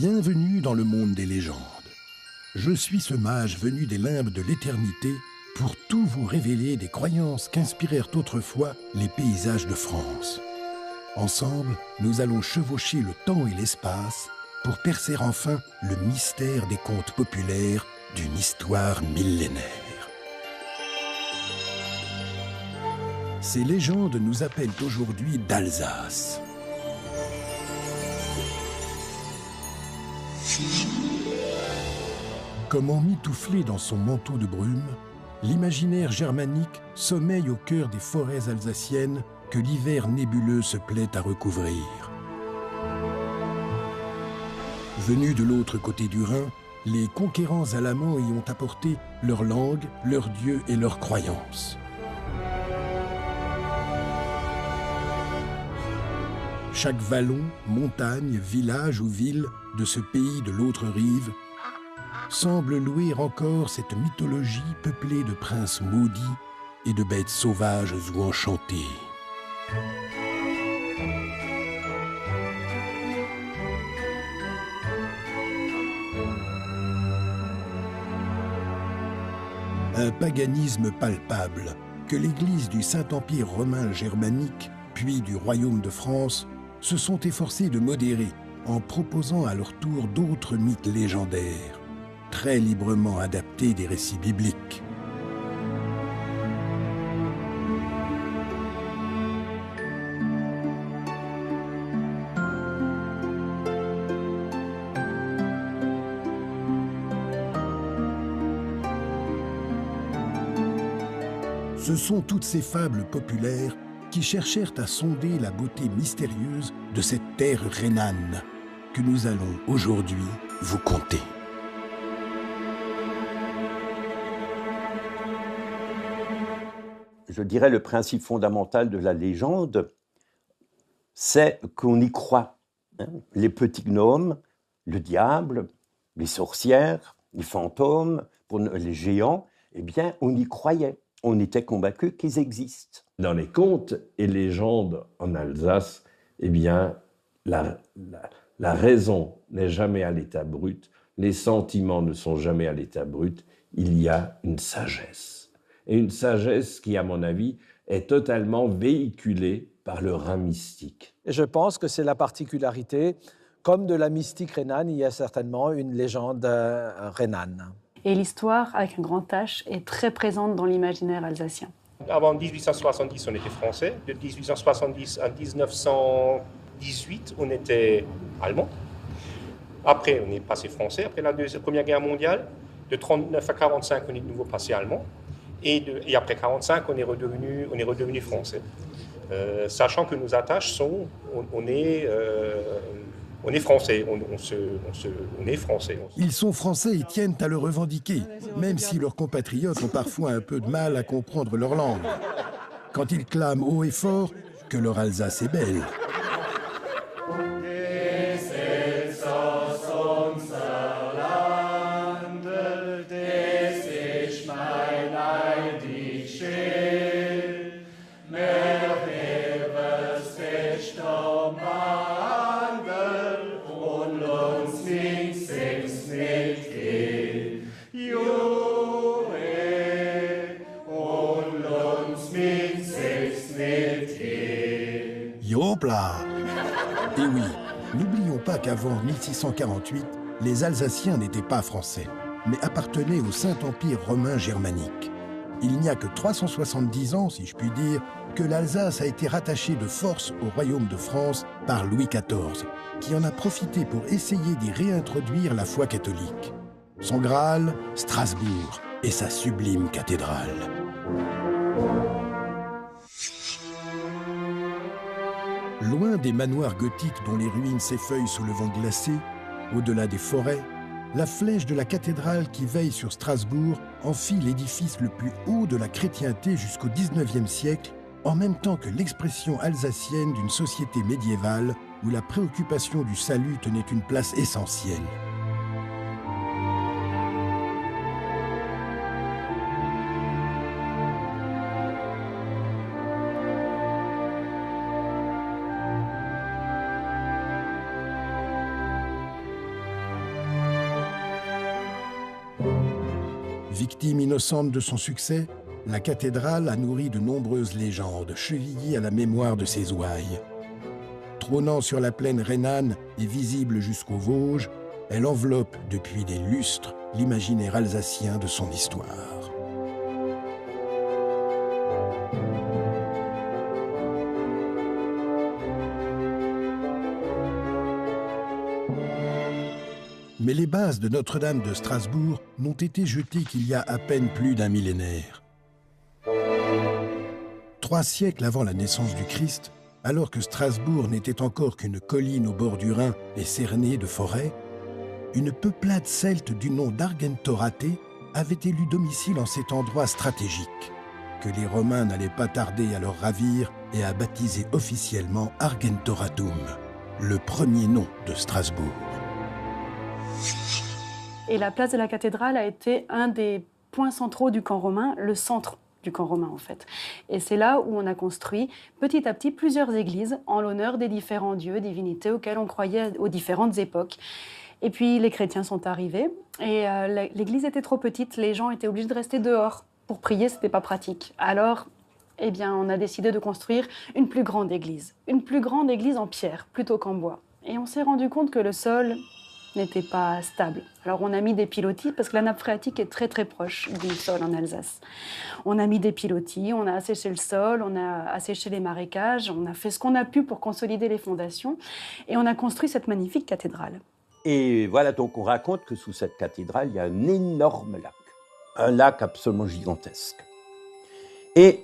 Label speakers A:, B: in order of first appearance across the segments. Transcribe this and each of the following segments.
A: Bienvenue dans le monde des légendes. Je suis ce mage venu des limbes de l'éternité pour tout vous révéler des croyances qu'inspirèrent autrefois les paysages de France. Ensemble, nous allons chevaucher le temps et l'espace pour percer enfin le mystère des contes populaires d'une histoire millénaire. Ces légendes nous appellent aujourd'hui d'Alsace. Comme emmitouflé dans son manteau de brume, l'imaginaire germanique sommeille au cœur des forêts alsaciennes que l'hiver nébuleux se plaît à recouvrir. Venus de l'autre côté du Rhin, les conquérants alamans y ont apporté leur langue, leurs dieux et leurs croyances. Chaque vallon, montagne, village ou ville de ce pays de l'autre rive semble louer encore cette mythologie peuplée de princes maudits et de bêtes sauvages ou enchantées. Un paganisme palpable que l'Église du Saint-Empire romain germanique, puis du Royaume de France, se sont efforcés de modérer en proposant à leur tour d'autres mythes légendaires, très librement adaptés des récits bibliques. Ce sont toutes ces fables populaires qui cherchèrent à sonder la beauté mystérieuse de cette terre rhénane que nous allons aujourd'hui vous conter.
B: Je dirais le principe fondamental de la légende, c'est qu'on y croit. Les petits gnomes, le diable, les sorcières, les fantômes, pour les géants, eh bien, on y croyait. On était convaincus qu'ils existent.
C: Dans les contes et légendes en Alsace, eh bien, la raison n'est jamais à l'état brut, les sentiments ne sont jamais à l'état brut, il y a une sagesse. Et une sagesse qui, à mon avis, est totalement véhiculée par le Rhin mystique.
D: Et je pense que c'est la particularité, comme de la mystique rhénane, il y a certainement une légende rhénane.
E: Et l'histoire, avec un grand H, est très présente dans l'imaginaire alsacien.
F: Avant 1870, on était français. De 1870 à 1918, on était allemand. Après, on est passé français. Après la Première Guerre mondiale, de 1939 à 1945, on est de nouveau passé allemand. Et après 1945, on est redevenu français. Sachant que nos attaches sont, on est français, on est français.
A: Ils sont français et tiennent à le revendiquer, même si leurs compatriotes ont parfois un peu de mal à comprendre leur langue. Quand ils clament haut et fort que leur Alsace est belle. Yopla! Et oui, n'oublions pas qu'avant 1648, les Alsaciens n'étaient pas français, mais appartenaient au Saint-Empire romain germanique. Il n'y a que 370 ans, si je puis dire, que l'Alsace a été rattachée de force au Royaume de France par Louis XIV, qui en a profité pour essayer d'y réintroduire la foi catholique. Son Graal, Strasbourg, et sa sublime cathédrale. Loin des manoirs gothiques dont les ruines s'effeuillent sous le vent glacé, au-delà des forêts, la flèche de la cathédrale qui veille sur Strasbourg en fit l'édifice le plus haut de la chrétienté jusqu'au XIXe siècle, en même temps que l'expression alsacienne d'une société médiévale où la préoccupation du salut tenait une place essentielle. Victime innocente de son succès, la cathédrale a nourri de nombreuses légendes chevillées à la mémoire de ses ouailles. Trônant sur la plaine rhénane et visible jusqu'aux Vosges, elle enveloppe depuis des lustres l'imaginaire alsacien de son histoire. Mais les bases de Notre-Dame de Strasbourg n'ont été jetées qu'il y a à peine plus d'un millénaire. 3 siècles avant la naissance du Christ, alors que Strasbourg n'était encore qu'une colline au bord du Rhin et cernée de forêts, une peuplade celte du nom d'Argentorate avait élu domicile en cet endroit stratégique, que les Romains n'allaient pas tarder à leur ravir et à baptiser officiellement Argentoratum, le premier nom de Strasbourg.
E: Et la place de la cathédrale a été un des points centraux du camp romain, le centre du camp romain en fait. Et c'est là où on a construit petit à petit plusieurs églises en l'honneur des différents dieux, divinités auxquels on croyait aux différentes époques. Et puis les chrétiens sont arrivés et l'église était trop petite, les gens étaient obligés de rester dehors. Pour prier, c'était pas pratique. Alors, eh bien, on a décidé de construire une plus grande église en pierre plutôt qu'en bois. Et on s'est rendu compte que le sol n'était pas stable. Alors on a mis des pilotis parce que la nappe phréatique est très très proche du sol en Alsace. On a mis des pilotis, on a asséché le sol, on a asséché les marécages, on a fait ce qu'on a pu pour consolider les fondations et on a construit cette magnifique cathédrale.
B: Et voilà, donc on raconte que sous cette cathédrale, il y a un énorme lac. Un lac absolument gigantesque. Et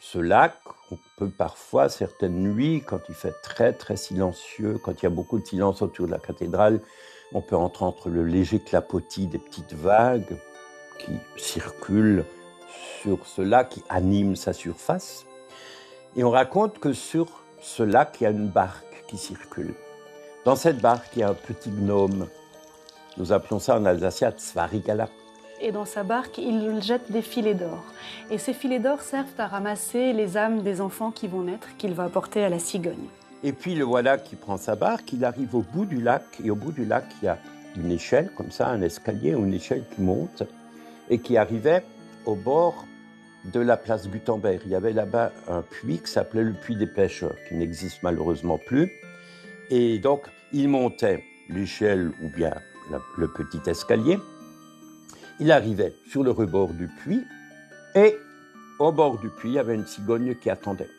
B: ce lac, on peut parfois, certaines nuits, quand il fait très très silencieux, quand il y a beaucoup de silence autour de la cathédrale, on peut entendre le léger clapotis des petites vagues qui circulent sur ce lac, qui anime sa surface. Et on raconte que sur ce lac, il y a une barque qui circule. Dans cette barque, il y a un petit gnome. Nous appelons ça en alsacien Zwarigala.
E: Et dans sa barque, il jette des filets d'or. Et ces filets d'or servent à ramasser les âmes des enfants qui vont naître, qu'il va apporter à la cigogne.
B: Et puis le voilà qui prend sa barque, il arrive au bout du lac, et au bout du lac, il y a une échelle, comme ça, un escalier ou une échelle qui monte, et qui arrivait au bord de la place Gutenberg. Il y avait là-bas un puits qui s'appelait le puits des pêcheurs, qui n'existe malheureusement plus. Et donc, il montait l'échelle ou bien le petit escalier. Il arrivait sur le rebord du puits, et au bord du puits, il y avait une cigogne qui attendait.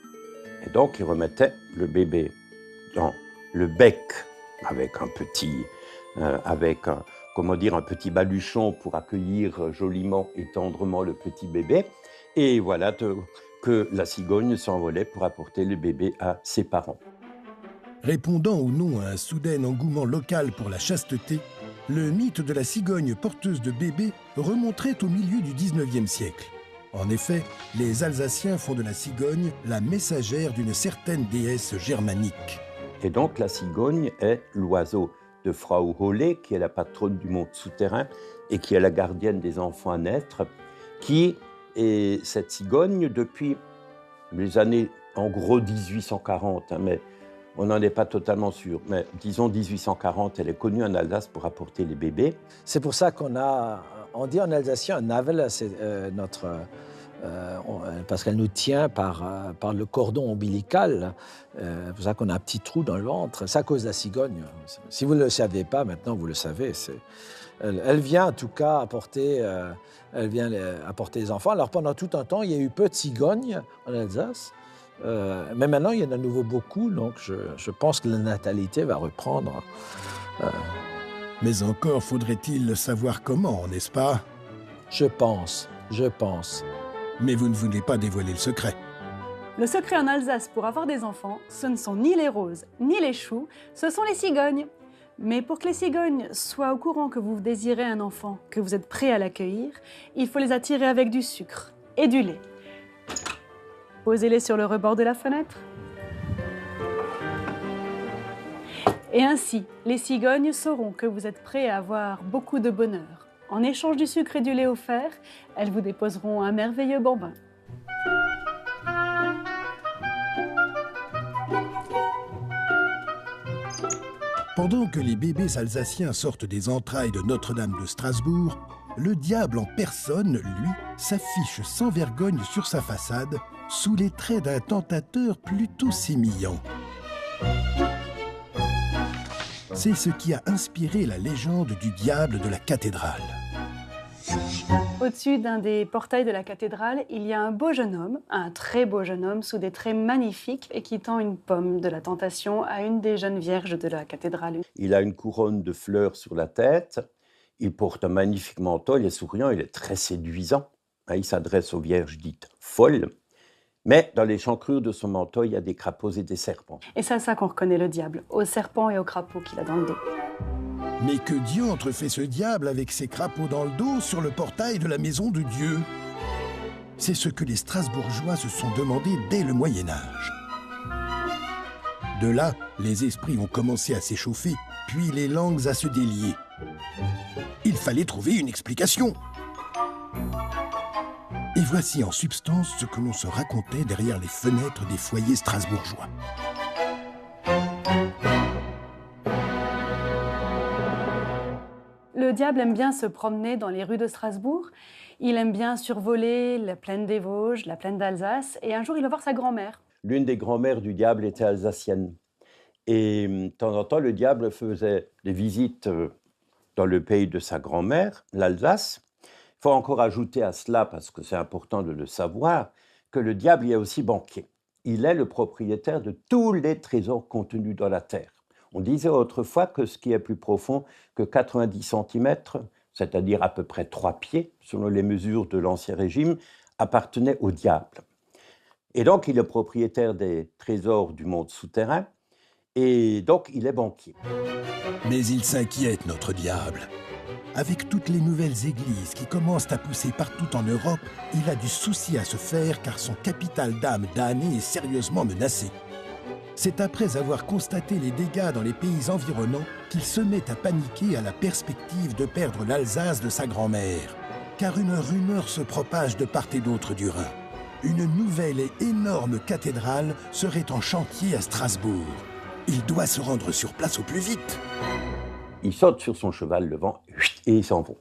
B: Et donc, il remettait le bébé dans le bec avec un petit, un petit baluchon pour accueillir joliment et tendrement le petit bébé. Et voilà que la cigogne s'envolait pour apporter le bébé à ses parents.
A: Répondant ou non à un soudain engouement local pour la chasteté, le mythe de la cigogne porteuse de bébés remonterait au milieu du XIXe siècle. En effet, les Alsaciens font de la cigogne la messagère d'une certaine déesse germanique.
B: Et donc la cigogne est l'oiseau de Frau Holle, qui est la patronne du monde souterrain et qui est la gardienne des enfants à naître, qui est cette cigogne depuis les années, en gros 1840, mais on n'en est pas totalement sûr. Mais disons 1840, elle est connue en Alsace pour apporter les bébés.
D: C'est pour ça on dit en alsacien un navel, c'est parce qu'elle nous tient par le cordon ombilical. C'est pour ça qu'on a un petit trou dans le ventre. C'est à cause de la cigogne. Si vous ne le saviez pas, maintenant vous le savez. Elle vient en tout cas apporter les enfants. Alors pendant tout un temps, il y a eu peu de cigognes en Alsace. Mais maintenant, il y en a de nouveau beaucoup. Donc je pense que la natalité va reprendre.
A: Mais encore faudrait-il savoir comment, n'est-ce pas?
D: Je pense.
A: Mais vous ne voulez pas dévoiler le secret.
E: Le secret en Alsace pour avoir des enfants, ce ne sont ni les roses, ni les choux, ce sont les cigognes. Mais pour que les cigognes soient au courant que vous désirez un enfant, que vous êtes prêt à l'accueillir, il faut les attirer avec du sucre et du lait. Posez-les sur le rebord de la fenêtre. Et ainsi, les cigognes sauront que vous êtes prêt à avoir beaucoup de bonheur. En échange du sucre et du lait offert, elles vous déposeront un merveilleux bambin.
A: Pendant que les bébés alsaciens sortent des entrailles de Notre-Dame de Strasbourg, le diable en personne, lui, s'affiche sans vergogne sur sa façade, sous les traits d'un tentateur plutôt sémillant. C'est ce qui a inspiré la légende du diable de la cathédrale.
E: Au-dessus d'un des portails de la cathédrale, il y a un beau jeune homme, un très beau jeune homme, sous des traits magnifiques, et qui tend une pomme de la tentation à une des jeunes vierges de la cathédrale.
B: Il a une couronne de fleurs sur la tête, il porte un magnifique manteau, il est souriant, il est très séduisant. Il s'adresse aux vierges dites folles. Mais dans l'échancrure de son manteau, il y a des crapauds et des serpents.
E: Et c'est à ça qu'on reconnaît le diable, aux serpents et aux crapauds qu'il a dans le dos.
A: Mais que diantre fait ce diable avec ses crapauds dans le dos sur le portail de la maison de Dieu? C'est ce que les Strasbourgeois se sont demandé dès le Moyen-Âge. De là, les esprits ont commencé à s'échauffer, puis les langues à se délier. Il fallait trouver une explication. Et voici en substance ce que l'on se racontait derrière les fenêtres des foyers strasbourgeois.
E: Le diable aime bien se promener dans les rues de Strasbourg. Il aime bien survoler la plaine des Vosges, la plaine d'Alsace. Et un jour, il va voir sa grand-mère.
B: L'une des grand-mères du diable était alsacienne. Et de temps en temps, le diable faisait des visites dans le pays de sa grand-mère, l'Alsace. Il faut encore ajouter à cela, parce que c'est important de le savoir, que le diable y est aussi banquier. Il est le propriétaire de tous les trésors contenus dans la terre. On disait autrefois que ce qui est plus profond que 90 cm, c'est-à-dire à peu près 3 pieds, selon les mesures de l'Ancien Régime, appartenait au diable. Et donc, il est propriétaire des trésors du monde souterrain, et donc il est banquier.
A: Mais il s'inquiète, notre diable. Avec toutes les nouvelles églises qui commencent à pousser partout en Europe, il a du souci à se faire car son capital d'âme damné est sérieusement menacé. C'est après avoir constaté les dégâts dans les pays environnants qu'il se met à paniquer à la perspective de perdre l'Alsace de sa grand-mère. Car une rumeur se propage de part et d'autre du Rhin. Une nouvelle et énorme cathédrale serait en chantier à Strasbourg. Il doit se rendre sur place au plus vite.
B: Il saute sur son cheval le vent et ils s'en vont.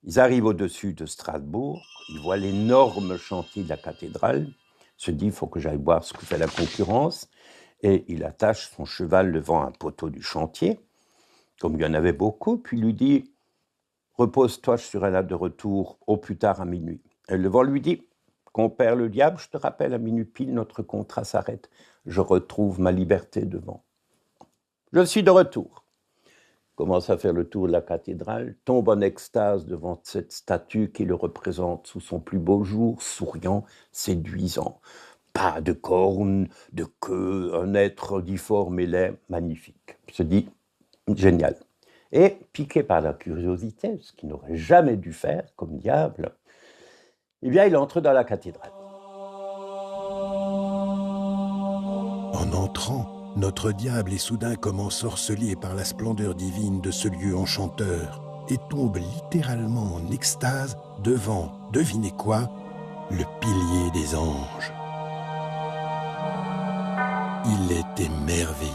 B: Ils arrivent au-dessus de Strasbourg, ils voient l'énorme chantier de la cathédrale, se dit il faut que j'aille voir ce que fait la concurrence, et il attache son cheval devant un poteau du chantier, comme il y en avait beaucoup, puis lui dit repose-toi, je serai là de retour au plus tard à minuit. Et le vent lui dit compère le diable, je te rappelle à minuit pile, notre contrat s'arrête, je retrouve ma liberté devant. Je suis de retour. Commence à faire le tour de la cathédrale, tombe en extase devant cette statue qui le représente sous son plus beau jour, souriant, séduisant. Pas de cornes, de queue, un être difforme et laid, magnifique. Il se dit, génial. Et, piqué par la curiosité, ce qu'il n'aurait jamais dû faire comme diable, eh bien, il entre dans la cathédrale.
A: En entrant, notre diable est soudain comme ensorcelé par la splendeur divine de ce lieu enchanteur et tombe littéralement en extase devant, devinez quoi, le pilier des anges. Il est émerveillé.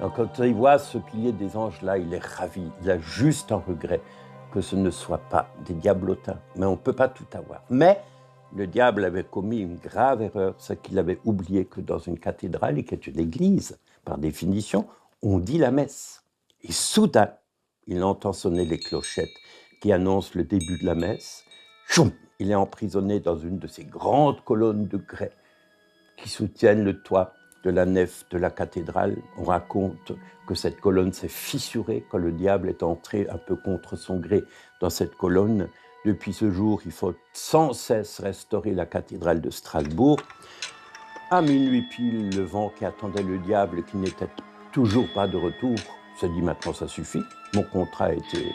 B: Donc, quand il voit ce pilier des anges-là, il est ravi. Il a juste un regret que ce ne soit pas des diablotins. Mais on ne peut pas tout avoir. Mais le diable avait commis une grave erreur, c'est qu'il avait oublié que dans une cathédrale, qui est une église, par définition, on dit la messe. Et soudain, il entend sonner les clochettes qui annoncent le début de la messe. Choum, il est emprisonné dans une de ces grandes colonnes de grès qui soutiennent le toit de la nef de la cathédrale. On raconte que cette colonne s'est fissurée quand le diable est entré un peu contre son gré dans cette colonne. Depuis ce jour, il faut sans cesse restaurer la cathédrale de Strasbourg. À minuit pile, le vent qui attendait le diable et qui n'était toujours pas de retour se dit maintenant ça suffit, mon contrat a été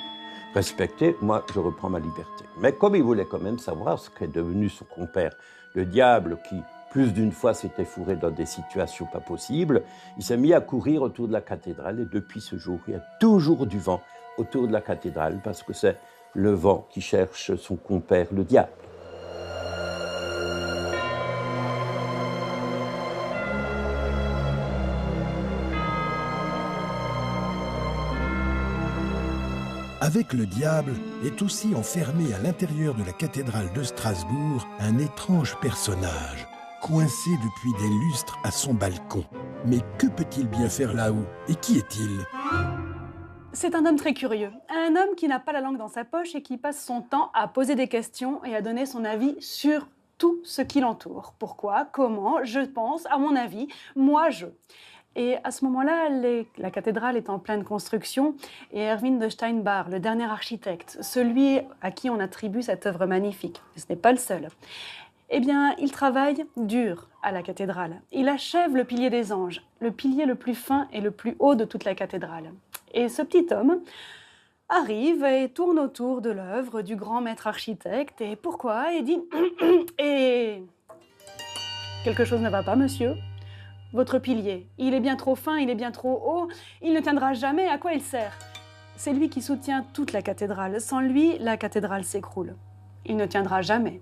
B: respecté, moi je reprends ma liberté. Mais comme il voulait quand même savoir ce qu'est devenu son compère, le diable qui plus d'une fois s'était fourré dans des situations pas possibles, il s'est mis à courir autour de la cathédrale et depuis ce jour, il y a toujours du vent autour de la cathédrale parce que c'est le vent qui cherche son compère, le diable.
A: Avec le diable est aussi enfermé à l'intérieur de la cathédrale de Strasbourg un étrange personnage, coincé depuis des lustres à son balcon. Mais que peut-il bien faire là-haut? Et qui est-il?
E: C'est un homme très curieux, un homme qui n'a pas la langue dans sa poche et qui passe son temps à poser des questions et à donner son avis sur tout ce qui l'entoure. Pourquoi? Comment? Je pense, à mon avis, moi je. Et à ce moment-là, la cathédrale est en pleine construction et Erwin de Steinbach, le dernier architecte, celui à qui on attribue cette œuvre magnifique, mais ce n'est pas le seul, eh bien, il travaille dur à la cathédrale. Il achève le pilier des anges, le pilier le plus fin et le plus haut de toute la cathédrale. Et ce petit homme arrive et tourne autour de l'œuvre du grand maître architecte. Et pourquoi? Et dit « Et quelque chose ne va pas, monsieur? Votre pilier, il est bien trop fin, il est bien trop haut, il ne tiendra jamais, à quoi il sert? C'est lui qui soutient toute la cathédrale. Sans lui, la cathédrale s'écroule. Il ne tiendra jamais.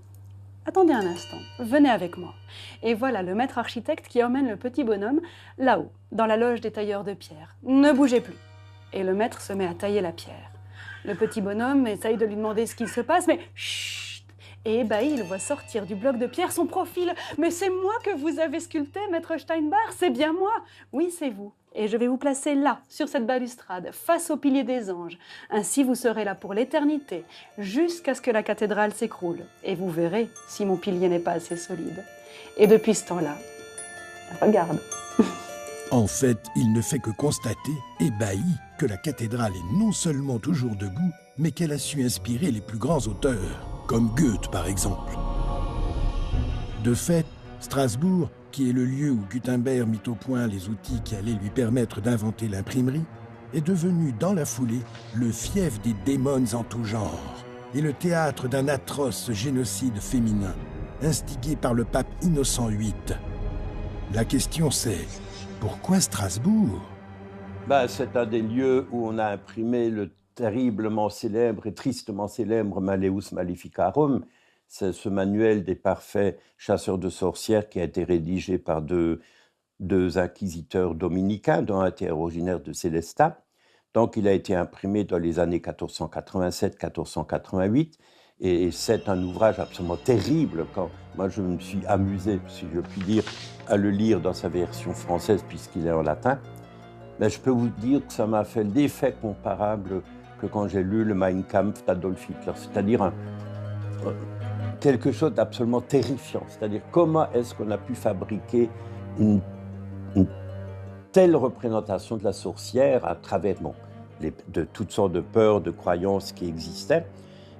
E: Attendez un instant, venez avec moi. » Et voilà le maître architecte qui emmène le petit bonhomme là-haut, dans la loge des tailleurs de pierre. Ne bougez plus. Et le maître se met à tailler la pierre. Le petit bonhomme essaye de lui demander ce qui se passe, mais chut! Et ébahi, il voit sortir du bloc de pierre son profil. « Mais c'est moi que vous avez sculpté, maître Steinbach, c'est bien moi !»« Oui, c'est vous. Et je vais vous placer là, sur cette balustrade, face au pilier des anges. Ainsi, vous serez là pour l'éternité, jusqu'à ce que la cathédrale s'écroule. Et vous verrez si mon pilier n'est pas assez solide. » Et depuis ce temps-là, regarde.
A: En fait, il ne fait que constater, ébahi, que la cathédrale est non seulement toujours debout, mais qu'elle a su inspirer les plus grands auteurs, comme Goethe par exemple. De fait, Strasbourg, qui est le lieu où Gutenberg mit au point les outils qui allaient lui permettre d'inventer l'imprimerie, est devenu dans la foulée le fief des démons en tout genre et le théâtre d'un atroce génocide féminin, instigé par le pape Innocent VIII. La question c'est, pourquoi Strasbourg?
B: C'est un des lieux où on a imprimé le terriblement célèbre et tristement célèbre Malleus Maleficarum. C'est ce manuel des parfaits chasseurs de sorcières qui a été rédigé par deux inquisiteurs dominicains, dont un était originaire de Célestat. Donc il a été imprimé dans les années 1487-1488. Et c'est un ouvrage absolument terrible. Quand moi, je me suis amusé, si je puis dire, à le lire dans sa version française, puisqu'il est en latin. Mais je peux vous dire que ça m'a fait l'effet comparable que quand j'ai lu le Mein Kampf d'Adolf Hitler, c'est-à-dire quelque chose d'absolument terrifiant. C'est-à-dire comment est-ce qu'on a pu fabriquer une telle représentation de la sorcière à travers de toutes sortes de peurs, de croyances qui existaient.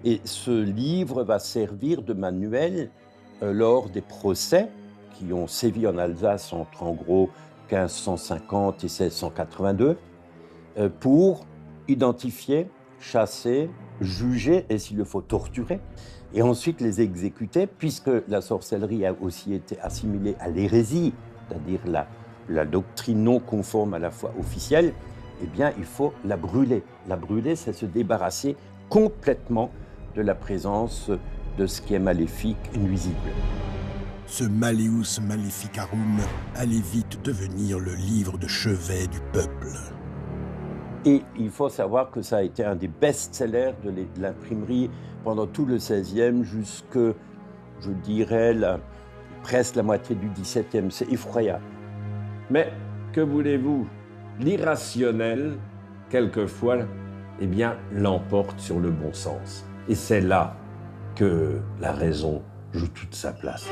B: Et ce livre va servir de manuel lors des procès qui ont sévi en Alsace entre en gros 1550 et 1682 pour identifier, chasser, juger et s'il le faut torturer et ensuite les exécuter, puisque la sorcellerie a aussi été assimilée à l'hérésie, c'est-à-dire la doctrine non conforme à la foi officielle. Eh bien il faut la brûler. La brûler, c'est se débarrasser complètement de la présence de ce qui est maléfique et nuisible.
A: Ce Malleus Maleficarum allait vite devenir le livre de chevet du peuple.
B: Et il faut savoir que ça a été un des best-sellers de l'imprimerie pendant tout le XVIe jusque, je dirais, presque la moitié du XVIIe. C'est effroyable.
C: Mais que voulez-vous? L'irrationnel, quelquefois, l'emporte sur le bon sens. Et c'est là que la raison joue toute sa place.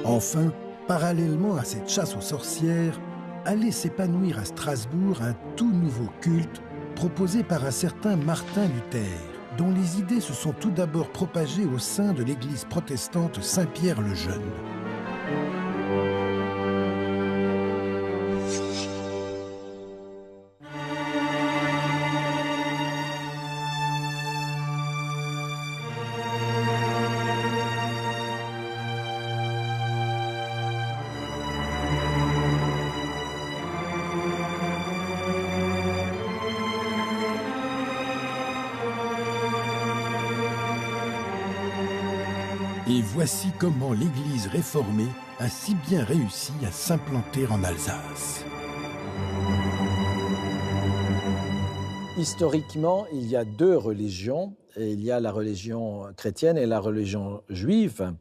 A: Enfin, parallèlement à cette chasse aux sorcières, allait s'épanouir à Strasbourg un tout nouveau culte proposé par un certain Martin Luther, dont les idées se sont tout d'abord propagées au sein de l'église protestante Saint-Pierre le Jeune. Et voici comment l'Église réformée a si bien réussi à s'implanter en Alsace.
D: Historiquement, il y a deux religions. Il y a la religion chrétienne et la religion juive.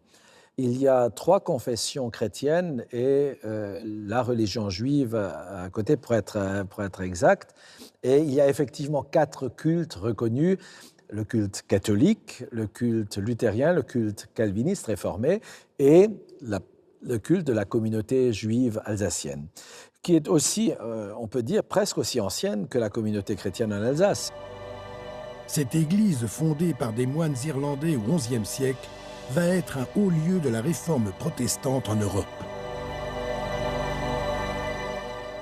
D: Il y a trois confessions chrétiennes et la religion juive à côté pour être exact. Et il y a effectivement quatre cultes reconnus: le culte catholique, le culte luthérien, le culte calviniste réformé et le culte de la communauté juive alsacienne, qui est aussi, on peut dire, presque aussi ancienne que la communauté chrétienne en Alsace.
A: Cette église, fondée par des moines irlandais au XIe siècle, va être un haut lieu de la réforme protestante en Europe.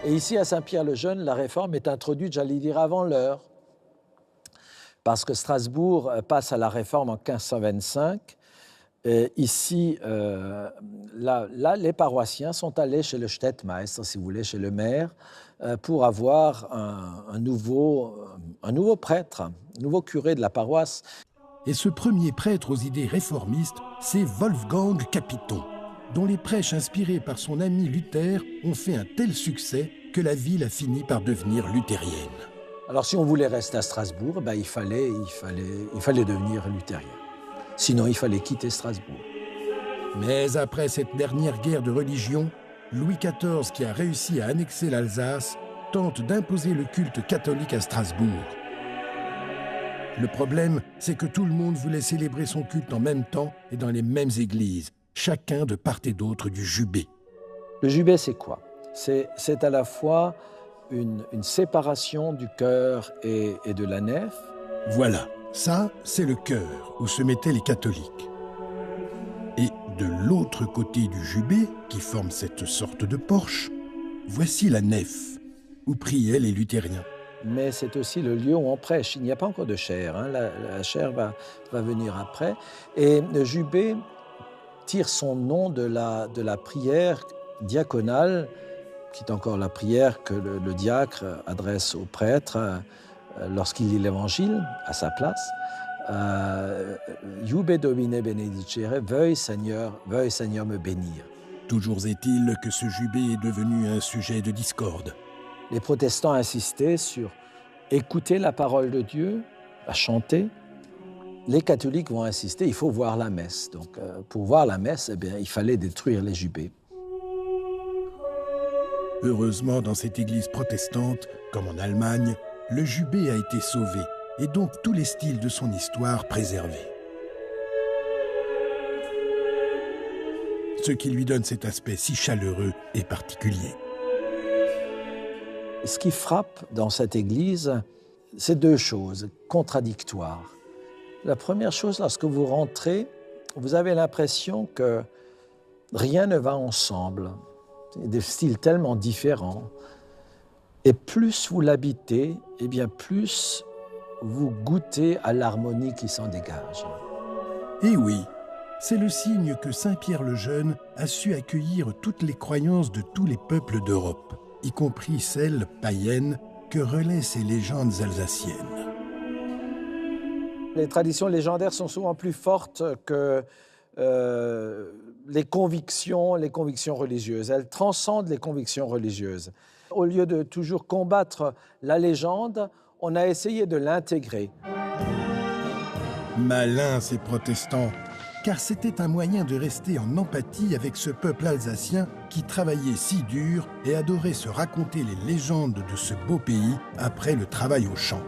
D: Et ici, à Saint-Pierre-le-Jeune, la réforme est introduite, j'allais dire, avant l'heure, parce que Strasbourg passe à la réforme en 1525. Et ici, là, les paroissiens sont allés chez le Städtmeister, si vous voulez, chez le maire, pour avoir un nouveau prêtre, un nouveau curé de la paroisse.
A: Et ce premier prêtre aux idées réformistes, c'est Wolfgang Capiton, dont les prêches inspirés par son ami Luther ont fait un tel succès que la ville a fini par devenir luthérienne.
D: Alors si on voulait rester à Strasbourg, il fallait devenir luthérien. Sinon, il fallait quitter Strasbourg.
A: Mais après cette dernière guerre de religion, Louis XIV, qui a réussi à annexer l'Alsace, tente d'imposer le culte catholique à Strasbourg. Le problème, c'est que tout le monde voulait célébrer son culte en même temps et dans les mêmes églises, chacun de part et d'autre du jubé.
D: Le jubé, c'est quoi? C'est à la fois une séparation du chœur et de la nef.
A: Voilà, ça, c'est le chœur où se mettaient les catholiques. Et de l'autre côté du jubé, qui forme cette sorte de porche, voici la nef, où priaient les luthériens.
D: Mais c'est aussi le lieu où on prêche. Il n'y a pas encore de chaire, hein. La chaire va venir après. Et le jubé tire son nom de la prière diaconale, qui est encore la prière que le diacre adresse au prêtre lorsqu'il lit l'Évangile à sa place. Iube Domine benedicere, veuille Seigneur me bénir.
A: Toujours est-il que ce jubé est devenu un sujet de discorde.
D: Les protestants insistaient sur écouter la parole de Dieu, la chanter. Les catholiques vont insister, il faut voir la messe. Donc, pour voir la messe, il fallait détruire les jubés.
A: Heureusement, dans cette église protestante, comme en Allemagne, le jubé a été sauvé, et donc tous les styles de son histoire préservés. Ce qui lui donne cet aspect si chaleureux et particulier.
D: Ce qui frappe dans cette église, c'est deux choses contradictoires. La première chose, lorsque vous rentrez, vous avez l'impression que rien ne va ensemble. Des styles tellement différents. Et plus vous l'habitez, plus vous goûtez à l'harmonie qui s'en dégage.
A: Et oui, c'est le signe que Saint-Pierre-le-Jeune a su accueillir toutes les croyances de tous les peuples d'Europe, y compris celles païennes que relaient ces légendes alsaciennes.
D: Les traditions légendaires sont souvent plus fortes que les convictions religieuses. Elles transcendent les convictions religieuses. Au lieu de toujours combattre la légende, on a essayé de l'intégrer.
A: Malins ces protestants, car c'était un moyen de rester en empathie avec ce peuple alsacien qui travaillait si dur et adorait se raconter les légendes de ce beau pays après le travail au champ.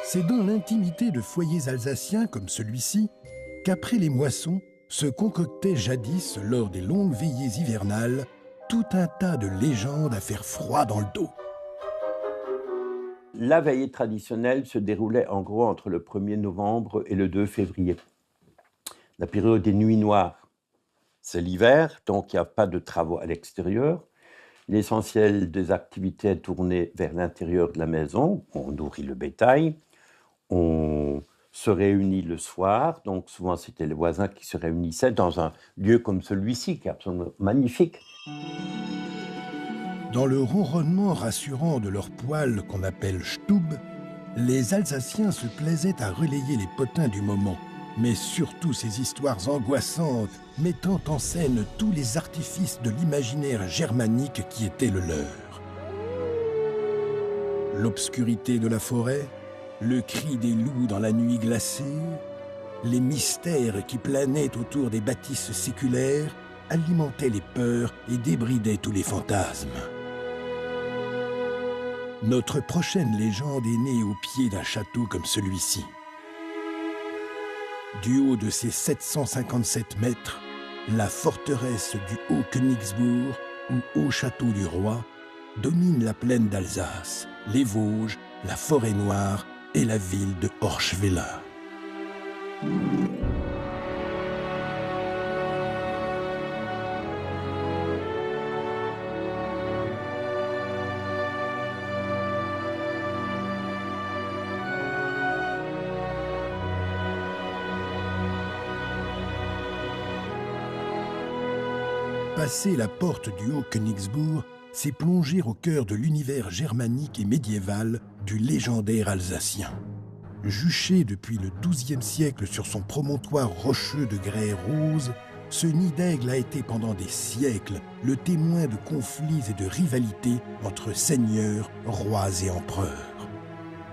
A: C'est dans l'intimité de foyers alsaciens comme celui-ci qu'après les moissons se concoctait jadis, lors des longues veillées hivernales, tout un tas de légendes à faire froid dans le dos.
B: La veillée traditionnelle se déroulait en gros entre le 1er novembre et le 2 février. La période des nuits noires, c'est l'hiver, donc il n'y a pas de travaux à l'extérieur. L'essentiel des activités est tourné vers l'intérieur de la maison. On nourrit le bétail. On se réunit le soir, donc souvent c'était les voisins qui se réunissaient dans un lieu comme celui-ci, qui est absolument magnifique.
A: Dans le ronronnement rassurant de leurs poils qu'on appelle Stub, les Alsaciens se plaisaient à relayer les potins du moment, mais surtout ces histoires angoissantes mettant en scène tous les artifices de l'imaginaire germanique qui était le leur. L'obscurité de la forêt, le cri des loups dans la nuit glacée, les mystères qui planaient autour des bâtisses séculaires alimentaient les peurs et débridaient tous les fantasmes. Notre prochaine légende est née au pied d'un château comme celui-ci. Du haut de ses 757 mètres, la forteresse du Haut-Königsbourg, ou Haut-Château du Roi, domine la plaine d'Alsace, les Vosges, la forêt noire et la ville de Horschwiller. Passer la porte du Haut-Königsbourg, c'est plonger au cœur de l'univers germanique et médiéval du légendaire alsacien. Juché depuis le XIIe siècle sur son promontoire rocheux de grès rose, ce nid d'aigle a été pendant des siècles le témoin de conflits et de rivalités entre seigneurs, rois et empereurs.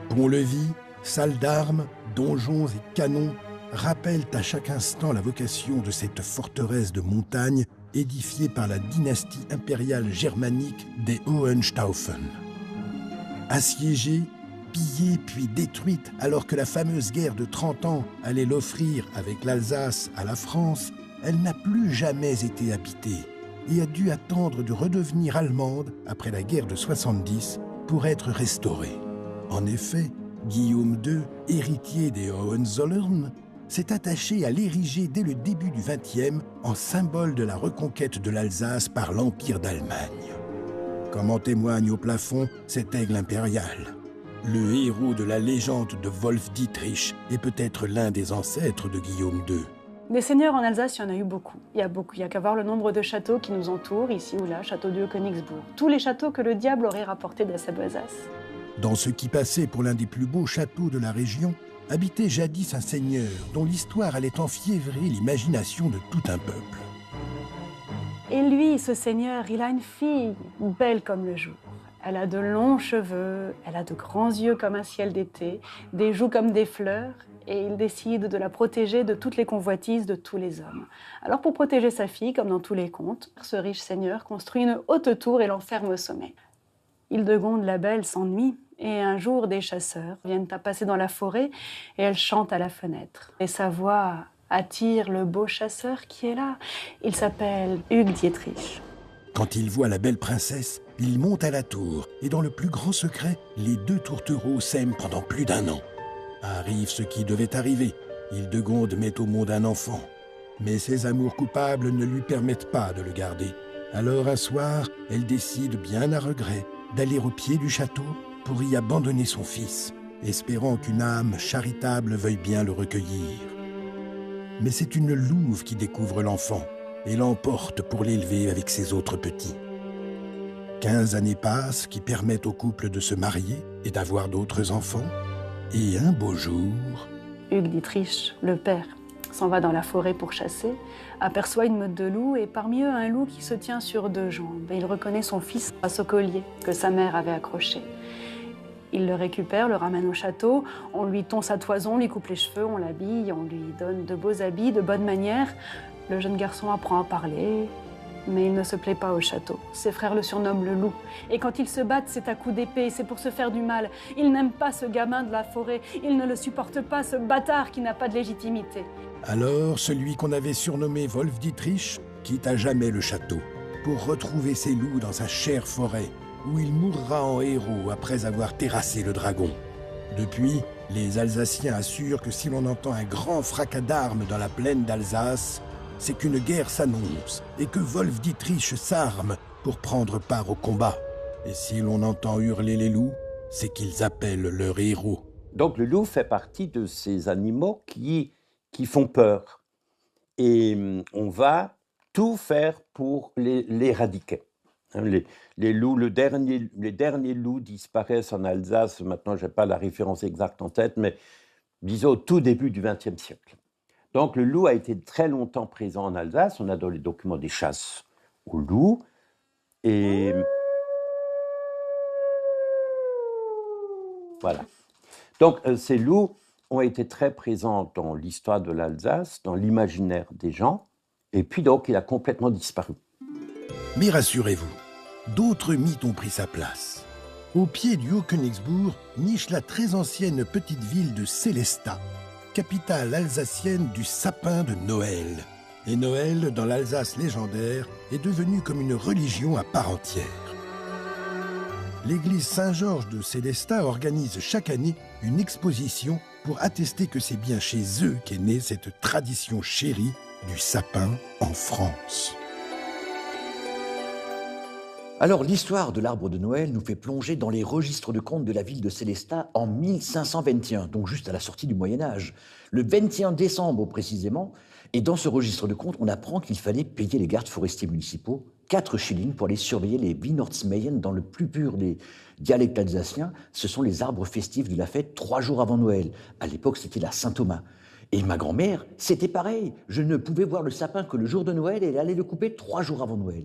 A: Pont-levis, salles d'armes, donjons et canons rappellent à chaque instant la vocation de cette forteresse de montagne édifiée par la dynastie impériale germanique des Hohenstaufen. Assiégée, pillée puis détruite alors que la fameuse guerre de 30 ans allait l'offrir avec l'Alsace à la France, elle n'a plus jamais été habitée et a dû attendre de redevenir allemande après la guerre de 70 pour être restaurée. En effet, Guillaume II, héritier des Hohenzollern, s'est attaché à l'ériger dès le début du XXe en symbole de la reconquête de l'Alsace par l'Empire d'Allemagne. Comme en témoigne au plafond cet aigle impérial. Le héros de la légende de Wolf Dietrich est peut-être l'un des ancêtres de Guillaume II.
E: Des seigneurs en Alsace, il y en a eu beaucoup. Il y a qu'à voir le nombre de châteaux qui nous entourent, ici ou là, château du Haut-Königsbourg. Tous les châteaux que le diable aurait rapportés de sa besace.
A: Dans ce qui passait pour l'un des plus beaux châteaux de la région, habitait jadis un seigneur dont l'histoire allait enfiévrer l'imagination de tout un peuple.
E: Et lui, ce seigneur, il a une fille, belle comme le jour. Elle a de longs cheveux, elle a de grands yeux comme un ciel d'été, des joues comme des fleurs, et il décide de la protéger de toutes les convoitises de tous les hommes. Alors pour protéger sa fille, comme dans tous les contes, ce riche seigneur construit une haute tour et l'enferme au sommet. Hildegonde la Belle s'ennuie, et un jour des chasseurs viennent à passer dans la forêt, et elle chante à la fenêtre. Et sa voix attire le beau chasseur qui est là. Il s'appelle Hugues Dietrich.
A: Quand il voit la belle princesse, il monte à la tour, et dans le plus grand secret, les deux tourtereaux s'aiment pendant plus d'1 an. Arrive ce qui devait arriver. Hildegonde met au monde un enfant. Mais ses amours coupables ne lui permettent pas de le garder. Alors un soir, elle décide, bien à regret, d'aller au pied du château pour y abandonner son fils, espérant qu'une âme charitable veuille bien le recueillir. Mais c'est une louve qui découvre l'enfant et l'emporte pour l'élever avec ses autres petits. 15 années passent qui permettent au couple de se marier et d'avoir d'autres enfants. Et un beau jour...
E: Hugues Dietrich, le père, s'en va dans la forêt pour chasser, aperçoit une meute de loups et parmi eux un loup qui se tient sur 2 jambes. Et il reconnaît son fils grâce au collier que sa mère avait accroché. Il le récupère, le ramène au château, on lui tond sa toison, on lui coupe les cheveux, on l'habille, on lui donne de beaux habits, de bonnes manières. Le jeune garçon apprend à parler, mais il ne se plaît pas au château. Ses frères le surnomment le loup. Et quand ils se battent, c'est à coups d'épée, c'est pour se faire du mal. Il n'aime pas ce gamin de la forêt, il ne le supporte pas, ce bâtard qui n'a pas de légitimité.
A: Alors, celui qu'on avait surnommé Wolf Dietrich quitte à jamais le château pour retrouver ses loups dans sa chère forêt, où il mourra en héros après avoir terrassé le dragon. Depuis, les Alsaciens assurent que si l'on entend un grand fracas d'armes dans la plaine d'Alsace, c'est qu'une guerre s'annonce et que Wolf Dietrich s'arme pour prendre part au combat. Et si l'on entend hurler les loups, c'est qu'ils appellent leur héros.
B: Donc le loup fait partie de ces animaux qui font peur. Et on va tout faire pour l'éradiquer. Hein, les loups, les derniers loups disparaissent en Alsace. Maintenant, je n'ai pas la référence exacte en tête, mais disons au tout début du XXe siècle. Donc, le loup a été très longtemps présent en Alsace. On a dans les documents des chasses au loup. Et voilà. Donc, ces loups ont été très présents dans l'histoire de l'Alsace, dans l'imaginaire des gens. Et puis, donc, il a complètement disparu.
A: Mais rassurez-vous, d'autres mythes ont pris sa place. Au pied du Haut-Königsbourg niche la très ancienne petite ville de Sélestat, capitale alsacienne du sapin de Noël. Et Noël, dans l'Alsace légendaire, est devenu comme une religion à part entière. L'église Saint-Georges de Sélestat organise chaque année une exposition pour attester que c'est bien chez eux qu'est née cette tradition chérie du sapin en France.
G: Alors, l'histoire de l'arbre de Noël nous fait plonger dans les registres de comptes de la ville de Sélestat en 1521, donc juste à la sortie du Moyen-Âge, le 21 décembre précisément. Et dans ce registre de comptes, on apprend qu'il fallait payer les gardes forestiers municipaux 4 shillings pour aller surveiller les Weihnachtsmeien dans le plus pur des dialectes alsaciens. Ce sont les arbres festifs de la fête 3 jours avant Noël. À l'époque, c'était la Saint-Thomas. Et ma grand-mère, c'était pareil. Je ne pouvais voir le sapin que le jour de Noël et elle allait le couper 3 jours avant Noël.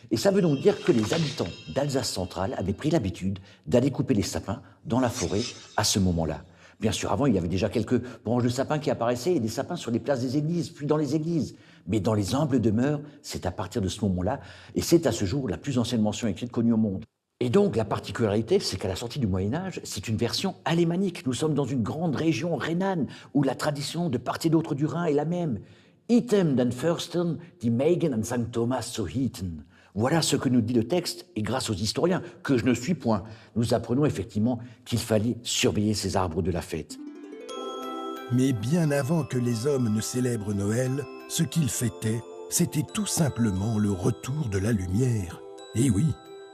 G: Et ça veut donc dire que les habitants d'Alsace centrale avaient pris l'habitude d'aller couper les sapins dans la forêt à ce moment-là. Bien sûr, avant, il y avait déjà quelques branches de sapins qui apparaissaient et des sapins sur les places des églises, puis dans les églises. Mais dans les humbles demeures, c'est à partir de ce moment-là, et c'est à ce jour la plus ancienne mention écrite connue au monde. Et donc, la particularité, c'est qu'à la sortie du Moyen-Âge, c'est une version alémanique. Nous sommes dans une grande région rhénane, où la tradition de part et d'autre du Rhin est la même. Item den Fürsten, die Meigen an St. Thomas zu hieten. Voilà ce que nous dit le texte, et grâce aux historiens, que je ne suis point, nous apprenons effectivement qu'il fallait surveiller ces arbres de la fête.
A: Mais bien avant que les hommes ne célèbrent Noël, ce qu'ils fêtaient, c'était tout simplement le retour de la lumière. Et oui.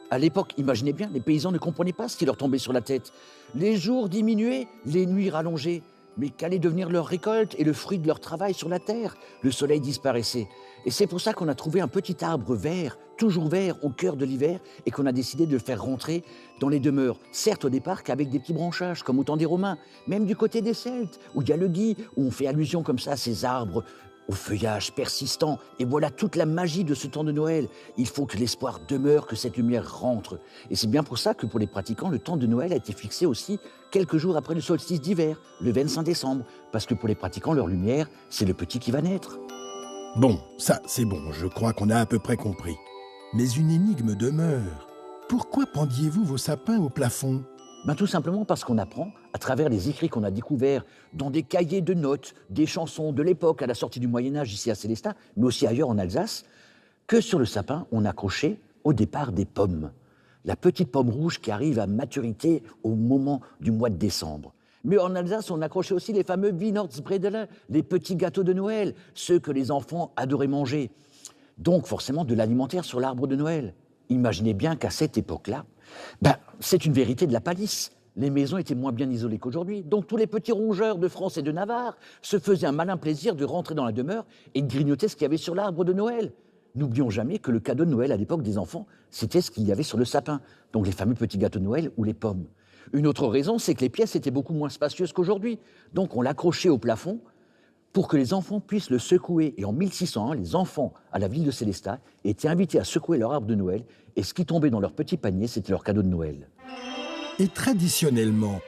G: À l'époque, imaginez bien, les paysans ne comprenaient pas ce qui leur tombait sur la tête. Les jours diminuaient, les nuits rallongeaient. Mais qu'allait devenir leur récolte et le fruit de leur travail sur la terre? Le soleil disparaissait. Et c'est pour ça qu'on a trouvé un petit arbre vert, toujours vert, au cœur de l'hiver, et qu'on a décidé de le faire rentrer dans les demeures. Certes, au départ, qu'avec des petits branchages, comme au temps des Romains, même du côté des Celtes, où il y a le gui, où on fait allusion comme ça à ces arbres au feuillage persistant. Et voilà toute la magie de ce temps de Noël. Il faut que l'espoir demeure, que cette lumière rentre. Et c'est bien pour ça que pour les pratiquants, le temps de Noël a été fixé aussi quelques jours après le solstice d'hiver, le 25 décembre. Parce que pour les pratiquants, leur lumière, c'est le petit qui va naître.
A: Bon, ça, c'est bon, je crois qu'on a à peu près compris. Mais une énigme demeure. Pourquoi pendiez-vous vos sapins au plafond ?
G: Tout simplement parce qu'on apprend, à travers les écrits qu'on a découverts dans des cahiers de notes, des chansons de l'époque à la sortie du Moyen-Âge ici à Sélestat, mais aussi ailleurs en Alsace, que sur le sapin, on accrochait au départ des pommes. La petite pomme rouge qui arrive à maturité au moment du mois de décembre. Mais en Alsace, on accrochait aussi les fameux Weihnachtsbredele, les petits gâteaux de Noël, ceux que les enfants adoraient manger. Donc forcément de l'alimentaire sur l'arbre de Noël. Imaginez bien qu'à cette époque-là, c'est une vérité de la palisse. Les maisons étaient moins bien isolées qu'aujourd'hui. Donc tous les petits rongeurs de France et de Navarre se faisaient un malin plaisir de rentrer dans la demeure et de grignoter ce qu'il y avait sur l'arbre de Noël. N'oublions jamais que le cadeau de Noël à l'époque des enfants, c'était ce qu'il y avait sur le sapin. Donc les fameux petits gâteaux de Noël ou les pommes. Une autre raison, c'est que les pièces étaient beaucoup moins spacieuses qu'aujourd'hui. Donc on l'accrochait au plafond pour que les enfants puissent le secouer. Et en 1601, les enfants à la ville de Sélestat étaient invités à secouer leur arbre de Noël, et ce qui tombait dans leur petit panier, c'était leur cadeau de Noël.
A: Et traditionnellement,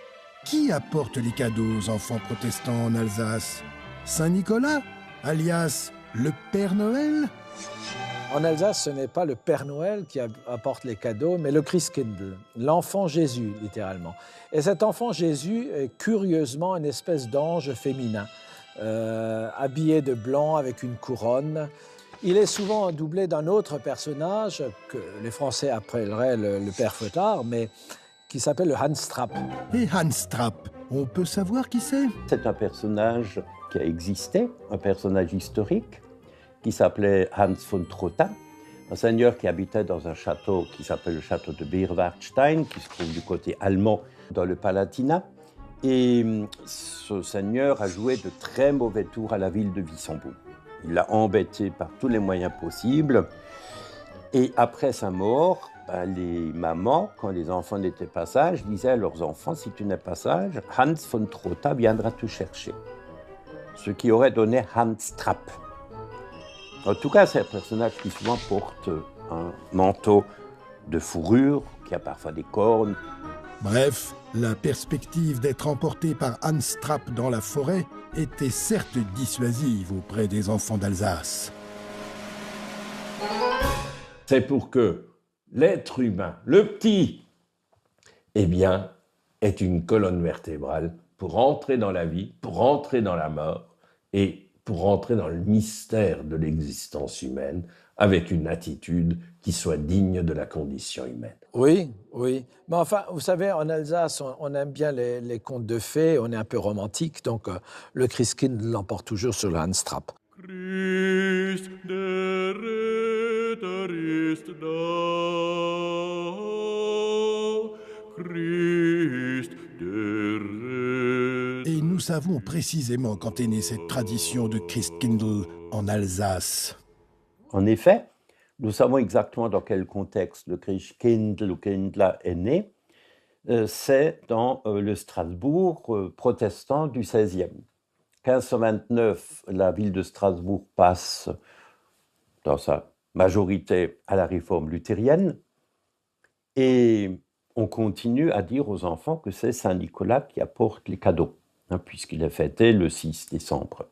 A: qui apporte les cadeaux aux enfants protestants en Alsace ? Saint-Nicolas, alias le Père Noël ?
D: En Alsace, ce n'est pas le Père Noël qui apporte les cadeaux, mais le Christkindl, l'enfant Jésus, littéralement. Et cet enfant Jésus est curieusement une espèce d'ange féminin, habillé de blanc avec une couronne. Il est souvent doublé d'un autre personnage que les Français appelleraient le Père Fouettard, mais qui s'appelle le Hans Trapp.
A: Et Hans Trapp, on peut savoir qui c'est ?
B: C'est un personnage qui a existé, un personnage historique, qui s'appelait Hans von Trotha, un seigneur qui habitait dans un château qui s'appelle le château de Beerwartstein, qui se trouve du côté allemand dans le Palatinat. Et ce seigneur a joué de très mauvais tours à la ville de Wissembourg. Il l'a embêté par tous les moyens possibles. Et après sa mort, les mamans, quand les enfants n'étaient pas sages, disaient à leurs enfants, si tu n'es pas sage, Hans von Trotha viendra te chercher. Ce qui aurait donné Hans Trapp. En tout cas, c'est un personnage qui souvent porte un manteau de fourrure, qui a parfois des cornes.
A: Bref, la perspective d'être emporté par Hans Trapp dans la forêt était certes dissuasive auprès des enfants d'Alsace.
C: C'est pour que l'être humain, le petit, eh bien, est une colonne vertébrale pour entrer dans la vie, pour entrer dans la mort et pour entrer dans le mystère de l'existence humaine avec une attitude qui soit digne de la condition humaine.
D: Oui, oui. Mais enfin, vous savez, en Alsace, on aime bien les contes de fées, on est un peu romantique, donc le Christkind l'emporte toujours sur le Hans Trapp.
H: Christ, der Retter ist da. Christ, der Retter.
A: Et nous savons précisément quand est née cette tradition de Christkindl en Alsace.
B: En effet, nous savons exactement dans quel contexte le Christkindl ou Kindla est né. C'est dans le Strasbourg protestant du XVIe. 1529, la ville de Strasbourg passe dans sa majorité à la réforme luthérienne et on continue à dire aux enfants que c'est Saint-Nicolas qui apporte les cadeaux, puisqu'il est fêté le 6 décembre.